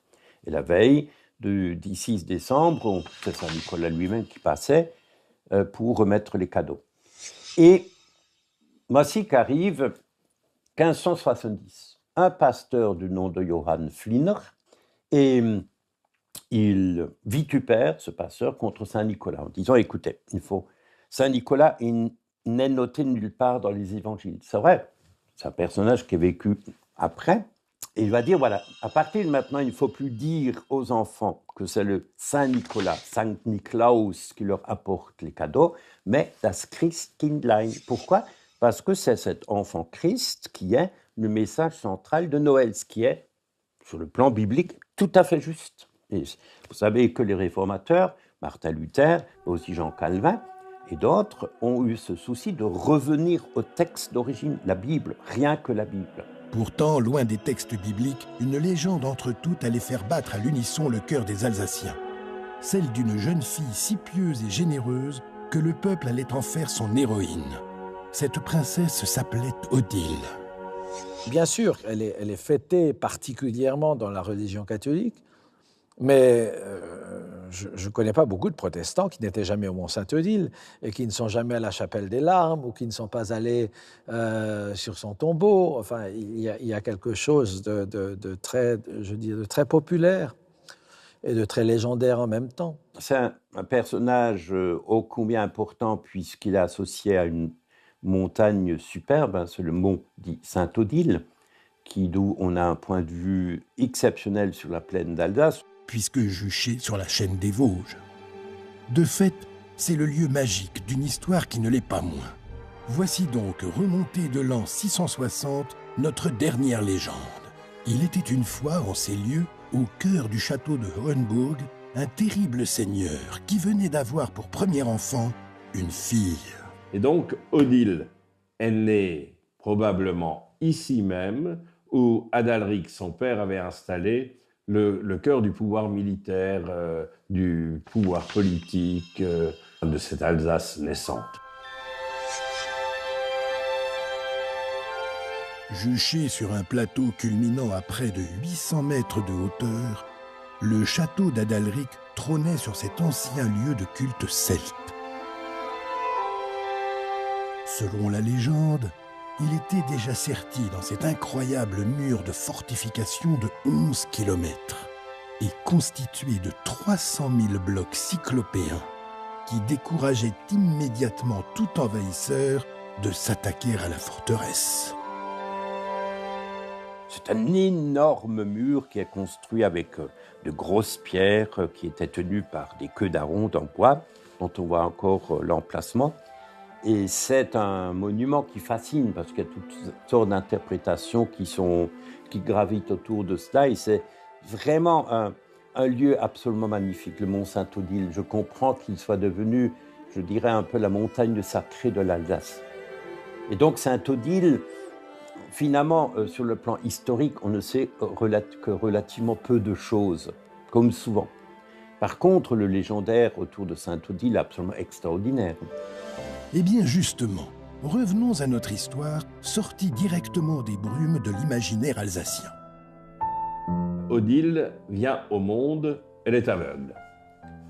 B: Et la veille du 6 décembre, c'est Saint-Nicolas lui-même qui passait pour remettre les cadeaux. Et voici qu'arrive 1570. Un pasteur du nom de Johann Fliner, et il vitupère ce pasteur contre Saint-Nicolas en disant, écoutez, Saint-Nicolas n'est noté nulle part dans les évangiles. C'est vrai, c'est un personnage qui est vécu après, et il va dire, voilà, à partir de maintenant, il ne faut plus dire aux enfants que c'est le Saint-Nicolas, Sankt Niklaus, qui leur apporte les cadeaux, mais das Christkindlein. Pourquoi ? Parce que c'est cet enfant Christ qui est le message central de Noël, ce qui est, sur le plan biblique, tout à fait juste. Et vous savez que les réformateurs, Martin Luther, mais aussi Jean Calvin et d'autres, ont eu ce souci de revenir au texte d'origine, la Bible, rien que la Bible.
A: Pourtant, loin des textes bibliques, une légende entre toutes allait faire battre à l'unisson le cœur des Alsaciens. Celle d'une jeune fille si pieuse et généreuse que le peuple allait en faire son héroïne. Cette princesse s'appelait Odile.
D: Bien sûr, elle est fêtée particulièrement dans la religion catholique, mais je ne connais pas beaucoup de protestants qui n'étaient jamais au Mont-Saint-Odile et qui ne sont jamais à la chapelle des larmes ou qui ne sont pas allés sur son tombeau. Enfin, il y a quelque chose de très populaire et de très légendaire en même temps.
B: C'est un personnage ô combien important puisqu'il est associé à une montagne superbe, c'est le mont dit Saint-Odile, d'où on a un point de vue exceptionnel sur la plaine d'Alsace.
A: Puisque juché sur la chaîne des Vosges. De fait, c'est le lieu magique d'une histoire qui ne l'est pas moins. Voici donc, remontée de l'an 660, notre dernière légende. Il était une fois en ces lieux, au cœur du château de Hohenburg, un terrible seigneur qui venait d'avoir pour premier enfant une fille.
C: Et donc, Odile est née probablement ici même, où Adalric, son père, avait installé le cœur du pouvoir militaire, du pouvoir politique de cette Alsace naissante.
A: Juché sur un plateau culminant à près de 800 mètres de hauteur, le château d'Adalric trônait sur cet ancien lieu de culte celte. Selon la légende, il était déjà serti dans cet incroyable mur de fortification de 11 kilomètres et constitué de 300 000 blocs cyclopéens qui décourageaient immédiatement tout envahisseur de s'attaquer à la forteresse.
B: C'est un énorme mur qui est construit avec de grosses pierres qui étaient tenues par des queues d'aronde en bois, dont on voit encore l'emplacement. Et c'est un monument qui fascine parce qu'il y a toutes sortes d'interprétations qui gravitent autour de cela. Et c'est vraiment un lieu absolument magnifique, le Mont Saint-Odile. Je comprends qu'il soit devenu, je dirais un peu la montagne sacrée de l'Alsace. Et donc Saint-Odile, finalement, sur le plan historique, on ne sait que relativement peu de choses, comme souvent. Par contre, le légendaire autour de Saint-Odile est absolument extraordinaire.
A: Eh bien justement, revenons à notre histoire, sortie directement des brumes de l'imaginaire alsacien.
C: Odile vient au monde, elle est aveugle.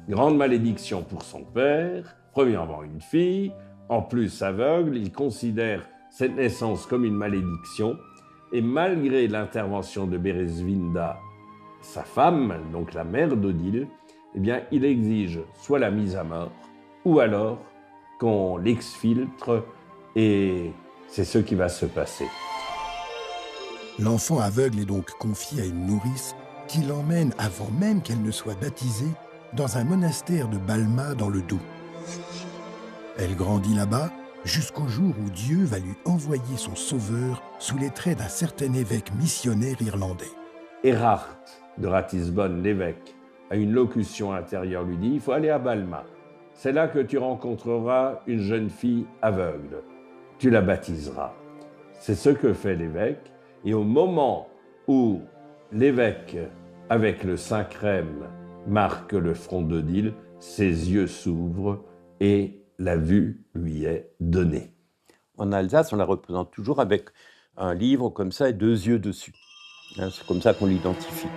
C: Grande malédiction pour son père, premièrement une fille, en plus aveugle, il considère cette naissance comme une malédiction, et malgré l'intervention de Beresvinda, sa femme, donc la mère d'Odile, eh bien, il exige soit la mise à mort, ou alors qu'on l'exfiltre, et c'est ce qui va se passer.
A: L'enfant aveugle est donc confié à une nourrice qui l'emmène, avant même qu'elle ne soit baptisée, dans un monastère de Balma dans le Doubs. Elle grandit là-bas jusqu'au jour où Dieu va lui envoyer son sauveur sous les traits d'un certain évêque missionnaire irlandais.
C: Erhard de Ratisbonne, l'évêque, à une locution intérieure lui dit « Il faut aller à Balma. C'est là que tu rencontreras une jeune fille aveugle. Tu la baptiseras. » C'est ce que fait l'évêque. Et au moment où l'évêque, avec le Saint-Crème, marque le front d'Odile, ses yeux s'ouvrent et la vue lui est donnée.
B: En Alsace, on la représente toujours avec un livre comme ça et 2 yeux dessus. C'est comme ça qu'on l'identifie.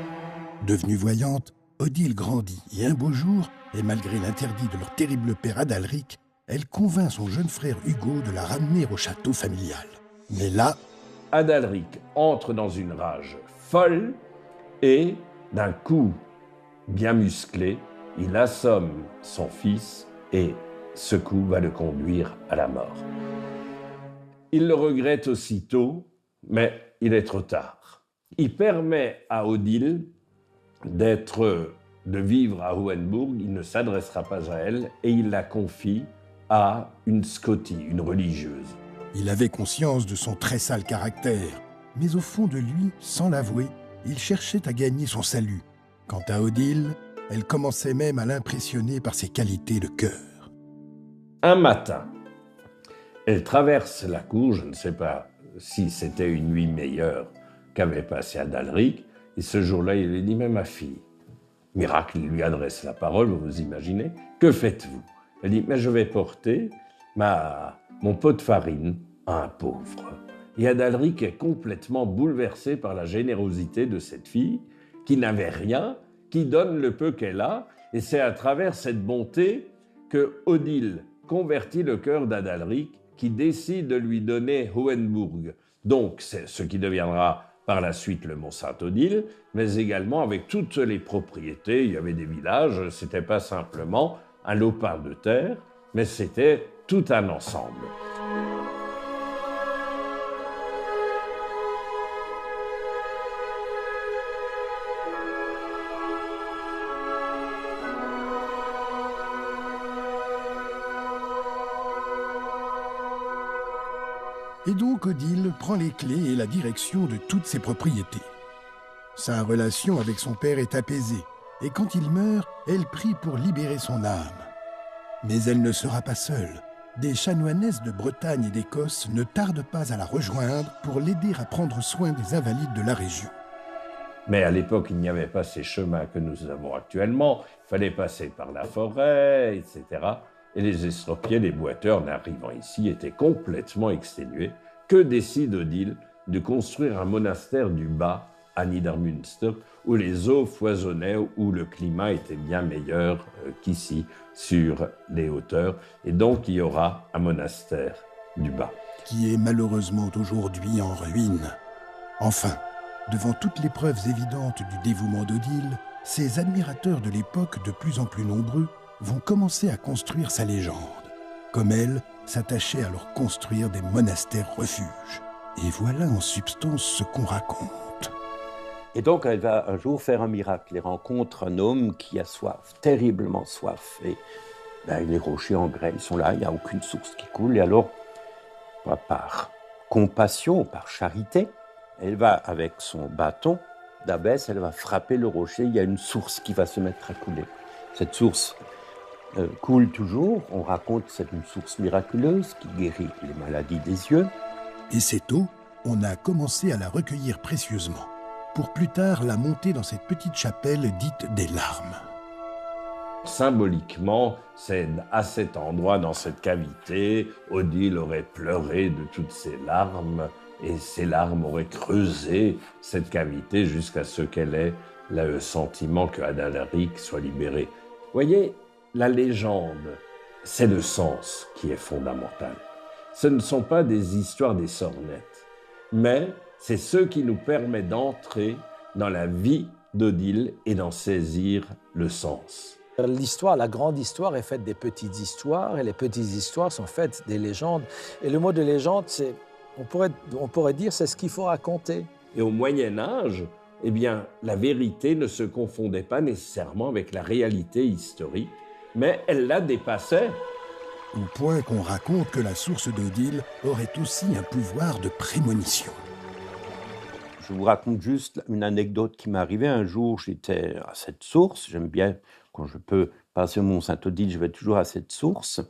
A: Devenue voyante, Odile grandit et un beau jour, et malgré l'interdit de leur terrible père Adalric, elle convainc son jeune frère Hugo de la ramener au château familial. Mais là,
C: Adalric entre dans une rage folle et, d'un coup bien musclé, il assomme son fils et ce coup va le conduire à la mort. Il le regrette aussitôt, mais il est trop tard. Il permet à Odile de vivre à Hohenburg, il ne s'adressera pas à elle et il la confie à une Scottie, une religieuse.
A: il avait conscience de son très sale caractère, mais au fond de lui, sans l'avouer, il cherchait à gagner son salut. Quant à Odile, elle commençait même à l'impressionner par ses qualités de cœur.
C: Un matin, elle traverse la cour, je ne sais pas si c'était une nuit meilleure qu'avait passé Adalric, et ce jour-là, il lui dit « Mais ma fille, miracle, il lui adresse la parole, vous vous imaginez, que faites-vous » Elle dit « Mais je vais porter mon pot de farine à un pauvre. » Et Adalric est complètement bouleversé par la générosité de cette fille qui n'avait rien, qui donne le peu qu'elle a, et c'est à travers cette bonté que Odile convertit le cœur d'Adalric, qui décide de lui donner Hohenburg. Donc, c'est ce qui deviendra par la suite le Mont-Saint-Odile, mais également avec toutes les propriétés. Il y avait des villages, c'était pas simplement un lopin de terre, mais c'était tout un ensemble.
A: Et donc Odile prend les clés et la direction de toutes ses propriétés. Sa relation avec son père est apaisée, et quand il meurt, elle prie pour libérer son âme. Mais elle ne sera pas seule. Des chanoinesses de Bretagne et d'Écosse ne tardent pas à la rejoindre pour l'aider à prendre soin des invalides de la région.
C: Mais à l'époque, il n'y avait pas ces chemins que nous avons actuellement. Il fallait passer par la forêt, etc. Et les estropiés, les boiteurs, n'arrivant ici, étaient complètement exténués. Que décide Odile de construire un monastère du Bas à Niedermünster, où les eaux foisonnaient, où le climat était bien meilleur qu'ici, sur les hauteurs. Et donc, il y aura un monastère du Bas.
A: Qui est malheureusement aujourd'hui en ruine. Enfin, devant toutes les preuves évidentes du dévouement d'Odile, ses admirateurs de l'époque, de plus en plus nombreux, vont commencer à construire sa légende. Comme elle, s'attachait à leur construire des monastères refuges. Et voilà en substance ce qu'on raconte.
B: Et donc, elle va un jour faire un miracle. Elle rencontre un homme qui a soif, terriblement soif. Et les rochers en grès, ils sont là, il n'y a aucune source qui coule. Et alors, par compassion, par charité, elle va, avec son bâton d'abbesse, elle va frapper le rocher. Il y a une source qui va se mettre à couler. Cette source coule toujours. On raconte que c'est une source miraculeuse qui guérit les maladies des yeux.
A: Et cette eau, on a commencé à la recueillir précieusement, pour plus tard la monter dans cette petite chapelle dite des larmes.
C: Symboliquement, c'est à cet endroit, dans cette cavité, Odile aurait pleuré de toutes ses larmes, et ces larmes auraient creusé cette cavité jusqu'à ce qu'elle ait le sentiment que Adalaric soit libéré. Vous voyez, la légende, c'est le sens qui est fondamental. Ce ne sont pas des histoires des sornettes, mais c'est ce qui nous permet d'entrer dans la vie d'Odile et d'en saisir le sens.
D: L'histoire, la grande histoire est faite des petites histoires, et les petites histoires sont faites des légendes. Et le mot de légende, c'est, on pourrait dire, c'est ce qu'il faut raconter.
C: Et au Moyen-Âge, eh bien, la vérité ne se confondait pas nécessairement avec la réalité historique, mais elle la dépassait.
A: Au point qu'on raconte que la source d'Odile aurait aussi un pouvoir de prémonition.
B: Je vous raconte juste une anecdote qui m'est arrivée. Un jour, j'étais à cette source. J'aime bien, quand je peux passer au Mont-Saint-Odile, je vais toujours à cette source.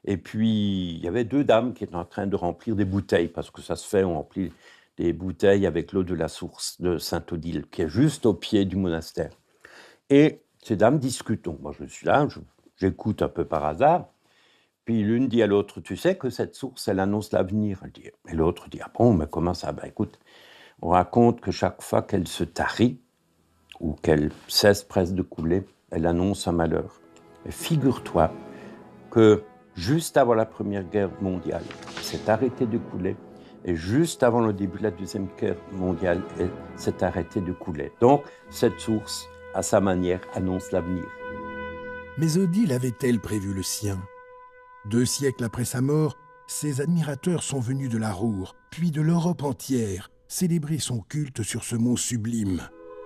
B: Et puis, il y avait 2 dames qui étaient en train de remplir des bouteilles, parce que ça se fait, on remplit des bouteilles avec l'eau de la source de Saint-Odile, qui est juste au pied du monastère. Et ces dames discutent. Donc, moi, je suis là, j'écoute un peu par hasard. Puis l'une dit à l'autre, tu sais que cette source, elle annonce l'avenir. Et l'autre dit, ah bon, mais comment ça? Ben écoute, on raconte que chaque fois qu'elle se tarit, ou qu'elle cesse presque de couler, elle annonce un malheur. Et figure-toi que juste avant la Première Guerre mondiale, elle s'est arrêtée de couler, et juste avant le début de la Deuxième Guerre mondiale, elle s'est arrêtée de couler. Donc, cette source, à sa manière, annonce l'avenir.
A: Mais Odile avait-elle prévu le sien? 2 siècles après sa mort, ses admirateurs sont venus de la Roure, puis de l'Europe entière, célébrer son culte sur ce mont sublime,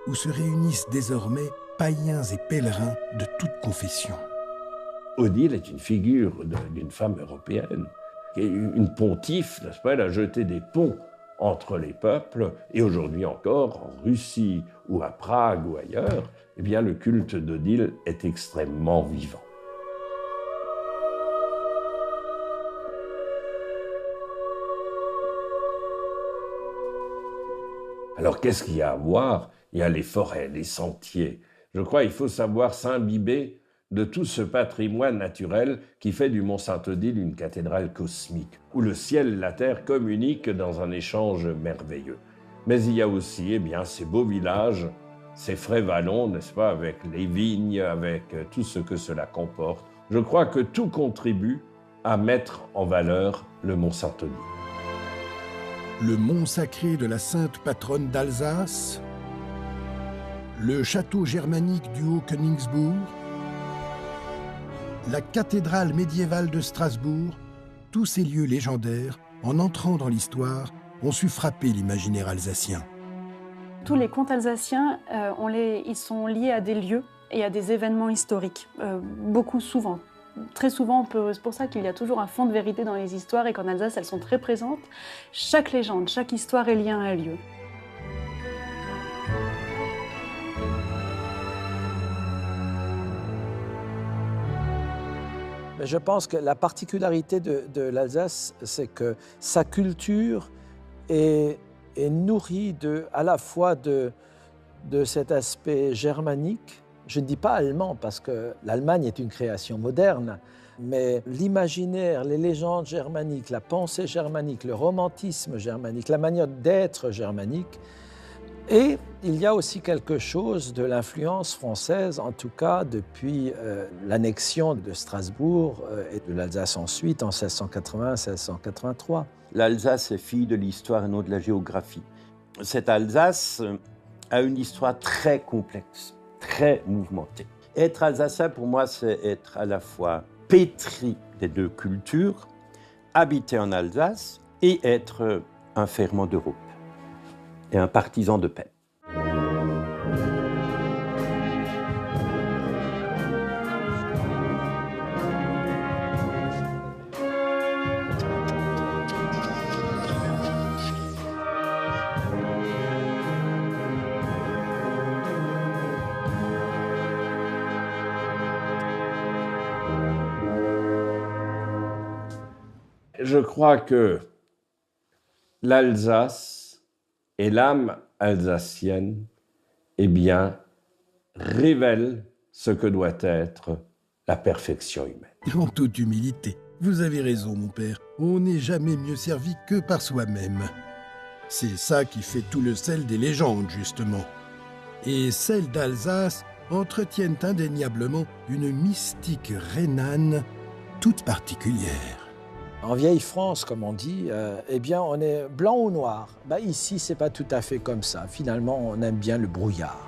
A: où se réunissent désormais païens et pèlerins de toute confession.
C: Odile est une figure d'une femme européenne, qui est une pontife, n'est-ce pas? Elle a jeté des ponts entre les peuples, et aujourd'hui encore, en Russie ou à Prague ou ailleurs, eh bien, le culte d'Odile est extrêmement vivant. Alors, qu'est-ce qu'il y a à voir? Il y a les forêts, les sentiers. Je crois qu'il faut savoir s'imbiber de tout ce patrimoine naturel qui fait du Mont-Saint-Odile une cathédrale cosmique, où le ciel et la terre communiquent dans un échange merveilleux. Mais il y a aussi, eh bien, ces beaux villages, ces frais vallons, n'est-ce pas, avec les vignes, avec tout ce que cela comporte. Je crois que tout contribue à mettre en valeur le Mont-Saint-Odile.
A: Le mont sacré de la sainte patronne d'Alsace, le château germanique du Haut-Königsbourg, la cathédrale médiévale de Strasbourg, tous ces lieux légendaires, en entrant dans l'histoire, ont su frapper l'imaginaire alsacien.
E: Tous les contes alsaciens, ils sont liés à des lieux et à des événements historiques, beaucoup souvent. Très souvent, c'est pour ça qu'il y a toujours un fond de vérité dans les histoires et qu'en Alsace, elles sont très présentes. Chaque légende, chaque histoire est liée à un lieu.
D: Mais je pense que la particularité de l'Alsace, c'est que sa culture est nourrie à la fois de cet aspect germanique. Je ne dis pas allemand parce que l'Allemagne est une création moderne, mais l'imaginaire, les légendes germaniques, la pensée germanique, le romantisme germanique, la manière d'être germanique. Et il y a aussi quelque chose de l'influence française, en tout cas depuis l'annexion de Strasbourg et de l'Alsace ensuite en 1680-1683.
B: L'Alsace est fille de l'histoire et non de la géographie. Cette Alsace a une histoire très complexe, très mouvementée. Être alsacien, pour moi, c'est être à la fois pétri des 2 cultures, habiter en Alsace et être un fervent d'Europe et un partisan de paix.
C: je crois que l'Alsace et l'âme alsacienne, eh bien, révèlent ce que doit être la perfection humaine.
A: En toute humilité, vous avez raison, mon père. On n'est jamais mieux servi que par soi-même. C'est ça qui fait tout le sel des légendes, justement. Et celles d'Alsace entretiennent indéniablement une mystique rhénane toute particulière.
D: En vieille France, comme on dit, eh bien, on est blanc ou noir. Ici, c'est pas tout à fait comme ça. Finalement, on aime bien le brouillard.